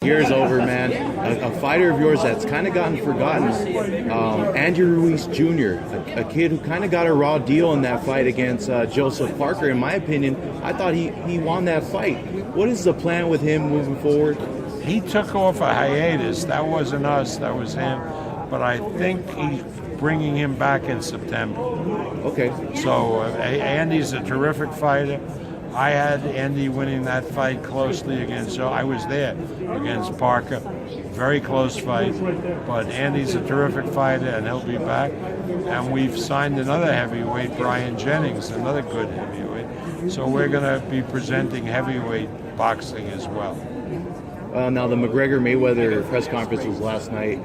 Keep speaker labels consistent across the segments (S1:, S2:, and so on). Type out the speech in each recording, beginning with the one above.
S1: gears over, man. A fighter of yours that's kind of gotten forgotten, Andrew Ruiz Jr., a kid who kind of got a raw deal in that fight against Joseph Parker. In my opinion, I thought he won that fight. What is the plan with him moving forward?
S2: He took off a hiatus. That wasn't us, that was him. But I think he's bringing him back in September.
S1: Okay.
S2: So Andy's a terrific fighter. I had Andy winning that fight closely against, so I was there against Parker. Very close fight, but Andy's a terrific fighter and he'll be back. And we've signed another heavyweight, Brian Jennings, another good heavyweight. So we're going to be presenting heavyweight boxing as well.
S1: Now the McGregor-Mayweather press conference was last night.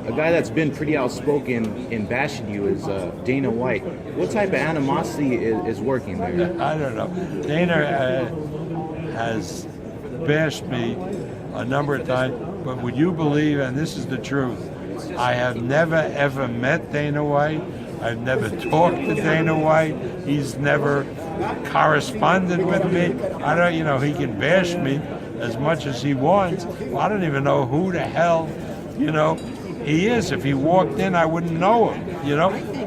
S1: A guy that's been pretty outspoken in bashing you is Dana White. What type of animosity is working there?
S2: I don't know. Dana has bashed me a number of times, but would you believe, and this is the truth, I have never ever met Dana White. I've never talked to Dana White. He's never corresponded with me. I don't, he can bash me as much as he wants. I don't even know who the hell, he is. If he walked in, I wouldn't know him,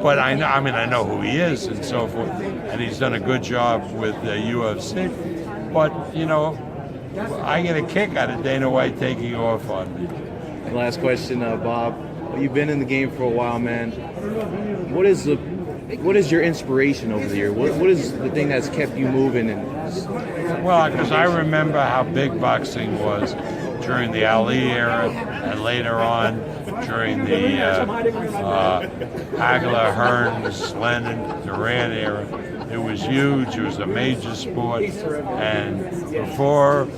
S2: But I know who he is and so forth. And he's done a good job with the UFC. But, I get a kick out of Dana White taking off on me.
S1: Last question, Bob. You've been in the game for a while, man. What is your inspiration over the year? What is the thing that's kept you moving?
S2: Well, because I remember how big boxing was during the Ali era and later on during the Hagler, Hearns, Lennon, Duran era. It was huge. It was a major sport. And before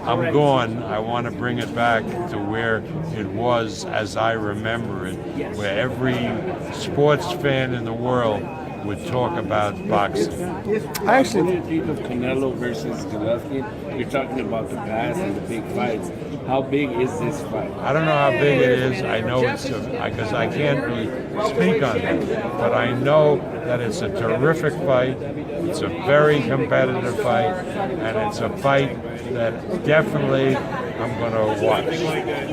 S2: I'm gone, I want to bring it back to where it was as I remember it, where every sports fan in the world would talk about boxing.
S3: I actually think of Canelo versus Golovkin. You're talking about the past and the big fights. How big is this fight?
S2: I don't know how big it is. I know it's because I can't really speak on it, but I know that it's a terrific fight. It's a very competitive fight, and it's a fight that definitely I'm going to watch.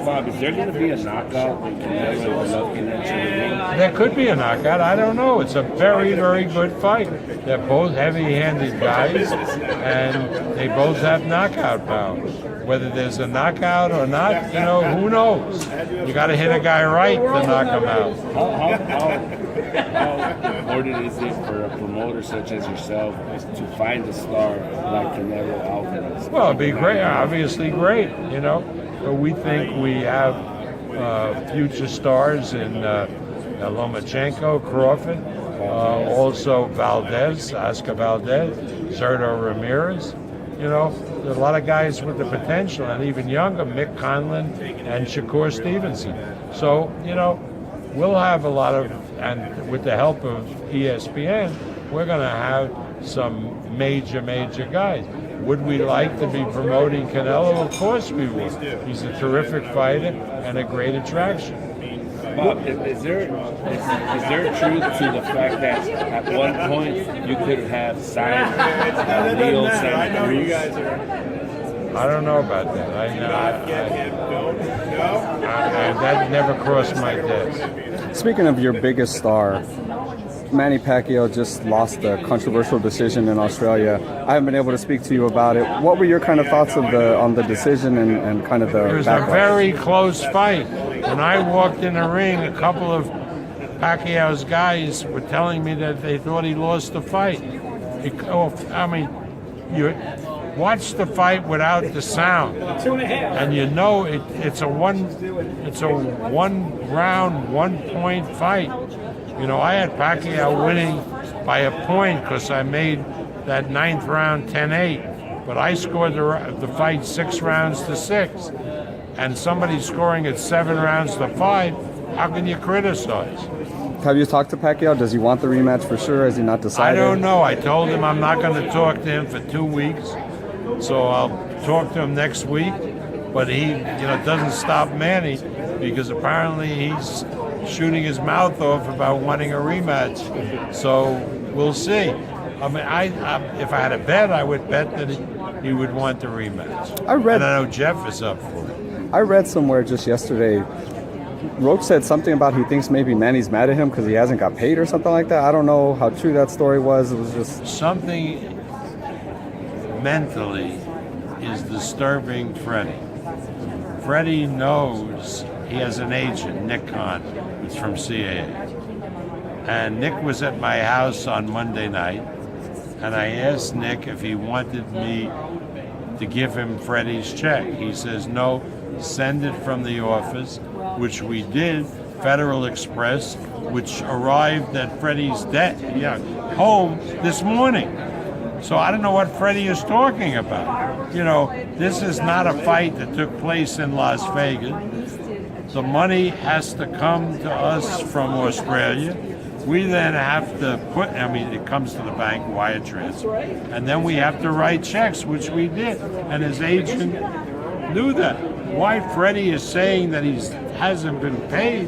S3: Bob, is there going to be a knockout when Canelo and Golovkin enter the ring?
S2: There could be a knockout. I don't know. It's a very, very good fight. They're both heavy-handed guys, and they both have knockout power. Whether there's a knockout or not, who knows? You got to hit a guy right to knock him out.
S3: How important is it for a promoter such as yourself to find a star like Canelo Alvarez?
S2: Well, it'd be great, obviously great, But we think we have future stars in Lomachenko, Crawford, also Valdez, Oscar Valdez, Zurdo Ramirez. There's a lot of guys with the potential, and even younger, Mick Conlon and Shakur Stevenson. So, we'll have a lot of, and with the help of ESPN, we're going to have some major guys. Would we like to be promoting Canelo? Of course we would. He's a terrific fighter and a great attraction.
S3: Bob, is there truth to the fact that at one point you could have signed Leo Santa Cruz?
S2: I don't know about that. That never crossed my desk.
S4: Speaking of your biggest star, Manny Pacquiao just lost a controversial decision in Australia. I haven't been able to speak to you about it. What were your kind of thoughts on the decision and kind of the
S2: It was
S4: backlash?
S2: a very close fight. When I walked in the ring, a couple of Pacquiao's guys were telling me that they thought he lost the fight. You watch the fight without the sound, and it's a one round, 1 point fight. I had Pacquiao winning by a point because I made that 9th round 10-8, but I scored the fight 6 rounds to 6, and somebody scoring it 7 rounds to 5. How can you criticize?
S4: Have you talked to Pacquiao? Does he want the rematch for sure? Has he not decided?
S2: I don't know. I told him I'm not going to talk to him for 2 weeks, so I'll talk to him next week. But he, doesn't stop Manny because apparently he's shooting his mouth off about wanting a rematch. So we'll see. If I had a bet, I would bet that he would want the rematch.
S4: I read-
S2: And I know Jeff is up for it.
S4: I read somewhere just yesterday, Roach said something about he thinks maybe Manny's mad at him because he hasn't got paid or something like that. I don't know how true that story was. It was just
S2: Something mentally is disturbing Freddie. Freddie knows he has an agent, Nick Kahn, who's from CAA. And Nick was at my house on Monday night, and I asked Nick if he wanted me to give him Freddie's check. He says, no, send it from the office, which we did, Federal Express, which arrived at Freddie's home this morning. So I don't know what Freddie is talking about. You know, this is not a fight that took place in Las Vegas. The money has to come to us from Australia. We then have to it comes to the bank, wire transfer, and then we have to write checks, which we did. And his agent knew that. Why Freddie is saying that he hasn't been paid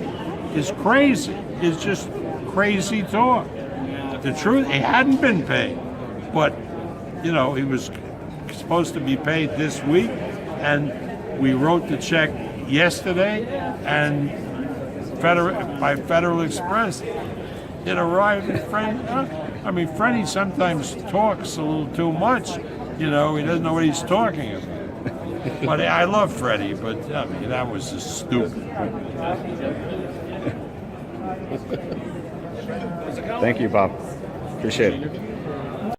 S2: is crazy. It's just crazy talk. The truth, he hadn't been paid, but he was supposed to be paid this week, and we wrote the check yesterday, and by Federal Express, it arrived at Freddie. Freddie sometimes talks a little too much. He doesn't know what he's talking about. But I love Freddie, but that was just stupid.
S4: Thank you, Bob. Appreciate it.